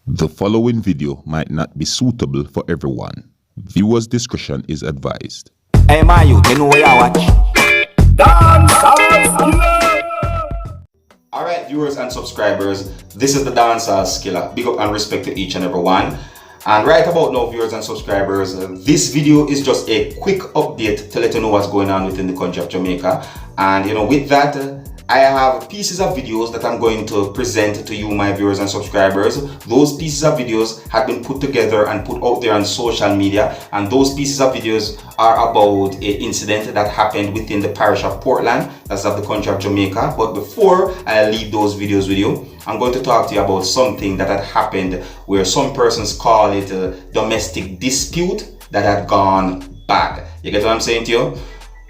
The following video might not be suitable for everyone. Viewers' discretion is advised. Hey, my youth, you know where I watch? Alright, viewers and subscribers, this is the Dancehall Skiller. Big up and respect to each and every one. And right about now, viewers and subscribers, this video is just a quick update to let you know what's going on within the country of Jamaica. And with that, I have pieces of videos that I'm going to present to you, my viewers and subscribers. Those pieces of videos have been put together and put out there on social media, and those pieces of videos are about an incident that happened within the parish of Portland, that's of the country of Jamaica. But before I leave those videos with you, I'm going to talk to you about something that had happened where some persons call it a domestic dispute that had gone bad. You get what I'm saying to you?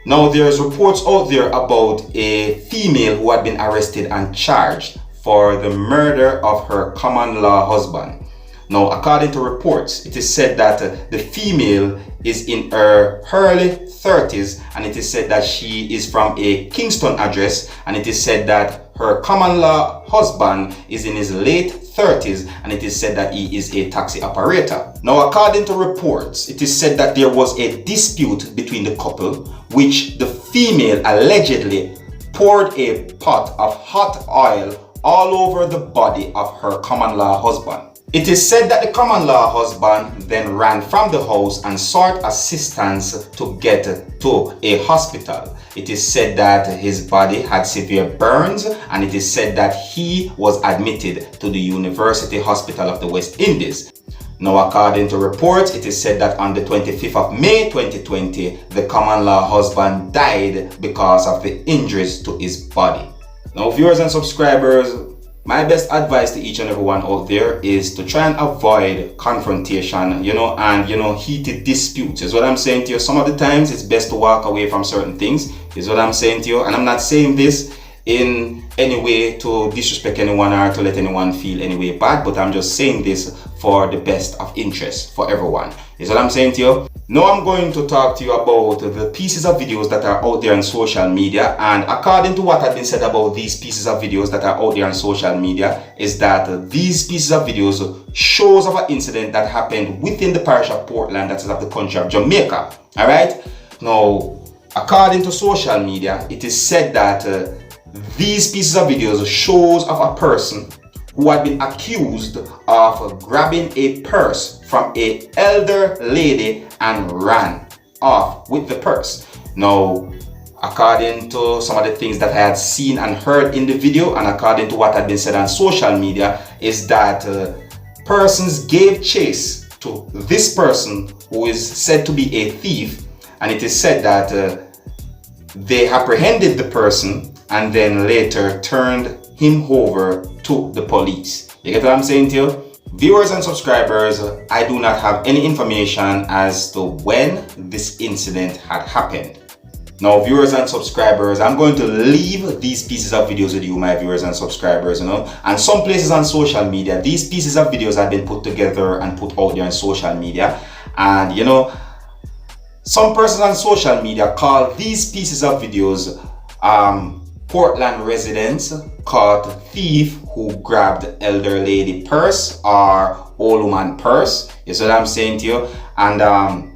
Now, there's reports out there about a female who had been arrested and charged for the murder of her common law husband. Now, according to reports, it is said that the female is in her early 30s, and it is said that she is from a Kingston address, and it is said that her common law husband is in his late 30s, and it is said that he is a taxi operator. Now, according to reports, it is said that there was a dispute between the couple, which the female allegedly poured a pot of hot oil all over the body of her common law husband. It is said that the common law husband then ran from the house and sought assistance to get to a hospital. It is said that his body had severe burns, and it is said that he was admitted to the University Hospital of the West Indies. Now, according to reports, it is said that on the 25th of May 2020, the common law husband died because of the injuries to his body. Now, viewers and subscribers, my best advice to each and everyone out there is to try and avoid confrontation, and heated disputes. Is what I'm saying to you. Some of the times it's best to walk away from certain things, is what I'm saying to you. And I'm not saying this in any way to disrespect anyone or to let anyone feel any way bad, but I'm just saying this for the best of interest for everyone, is what I'm saying to you. Now I'm going to talk to you about the pieces of videos that are out there on social media, and according to what had been said about these pieces of videos that are out there on social media is that these pieces of videos shows of an incident that happened within the parish of Portland, that is of the country of Jamaica. Alright? Now, according to social media, it is said that these pieces of videos shows of a person who had been accused of grabbing a purse from an elder lady and ran off with the purse. Now, according to some of the things that I had seen and heard in the video, and according to what had been said on social media, is that persons gave chase to this person who is said to be a thief, and it is said that they apprehended the person and then later turned him over to the police. You get what I'm saying to you? Viewers and subscribers, I do not have any information as to when this incident had happened. Now, viewers and subscribers, I'm going to leave these pieces of videos with you, my viewers and subscribers, and some places on social media, these pieces of videos have been put together and put out there on social media, and some persons on social media call these pieces of videos Portland residents caught thief who grabbed elder lady purse or old woman purse. Is what I'm saying to you. And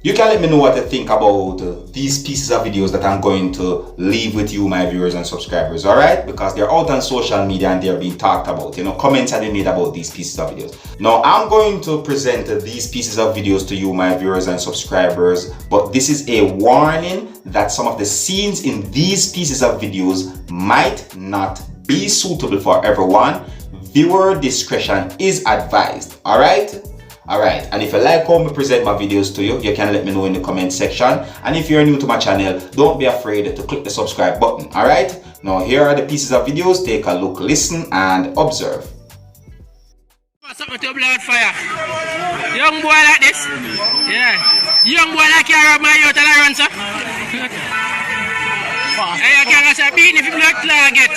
you can let me know what you think about these pieces of videos that I'm going to leave with you, my viewers and subscribers, alright? Because they're out on social media and they're being talked about. Comments have been made about these pieces of videos. Now, I'm going to present these pieces of videos to you, my viewers and subscribers, but this is a warning that some of the scenes in these pieces of videos might not be suitable for everyone. Viewer discretion is advised, alright? Alright, and if you like how I present my videos to you, you can let me know in the comment section. And if you're new to my channel, don't be afraid to click the subscribe button. Alright, now here are the pieces of videos. Take a look, listen, and observe. Something to blood fire. Young boy like this? Yeah. Young boy like you rub my youth and I run, sir. Hey, you can't say beating if you blood target.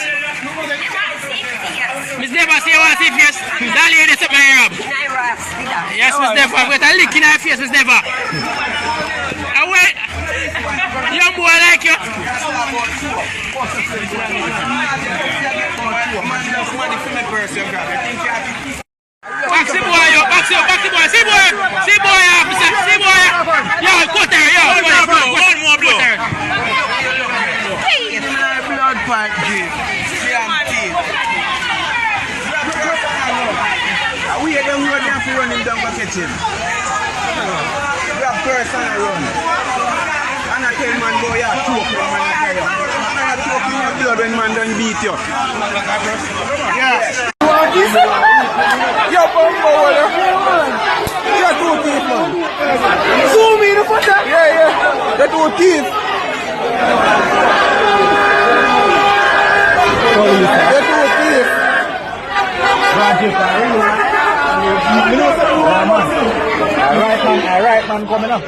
Miss Never say what if yes. That lady set my rub. Yes, Miss Never. I've got a lick in her face, Miss Never. And wait. Young boy like you. See boy, officer. See boy. Yo, cut her. Yo, one more blow. Blood part, G. We are them road have to run him down for catching. We have person I run. And I tell man go, yeah, choke when man I tell you. And I choke in your blood when man done beat you. Yeah. Yo, bumbo, you're two teeth, man. Zoom in the foot. Yeah. You're two teeth. You're two teeth. Alright man coming up.